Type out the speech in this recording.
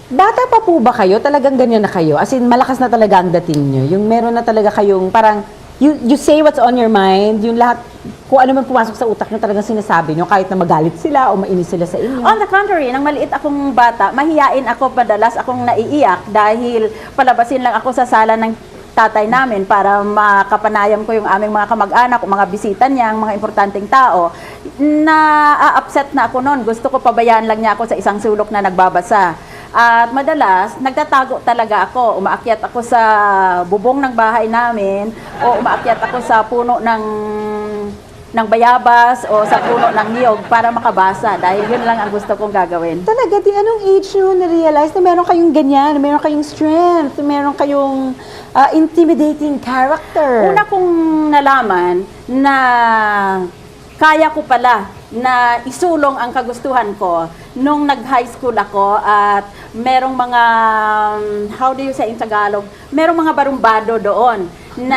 Bata pa po ba kayo? Talagang ganyan na kayo? As in, malakas na talaga ang dating nyo? Yung meron na talaga kayong parang, you say what's on your mind, yung lahat, kung ano man pumasok sa utak nyo, talagang sinasabi nyo, kahit na magalit sila o mainis sila sa inyo. On the contrary, nang maliit akong bata, mahiyain ako, madalas akong naiiyak dahil palabasin lang ako sa sala ng tatay namin para makapanayam ko yung aming mga kamag-anak, mga bisita niya, mga importanteng tao. Na-upset na ako noon. Gusto ko pabayaan lang niya ako sa isang sulok na nagbabasa. At madalas, nagtatago talaga ako. Umaakyat ako sa bubong ng bahay namin o umaakyat ako sa puno ng bayabas o sa puno ng niyog para makabasa dahil yun lang ang gusto kong gagawin. Talaga, di anong age nyo na-realize na meron kayong ganyan, na meron kayong strength, na meron kayong intimidating character? Una kong nalaman na kaya ko pala na isulong ang kagustuhan ko nung nag-high school ako at merong mga, how do you say in Tagalog, merong mga barumbado doon na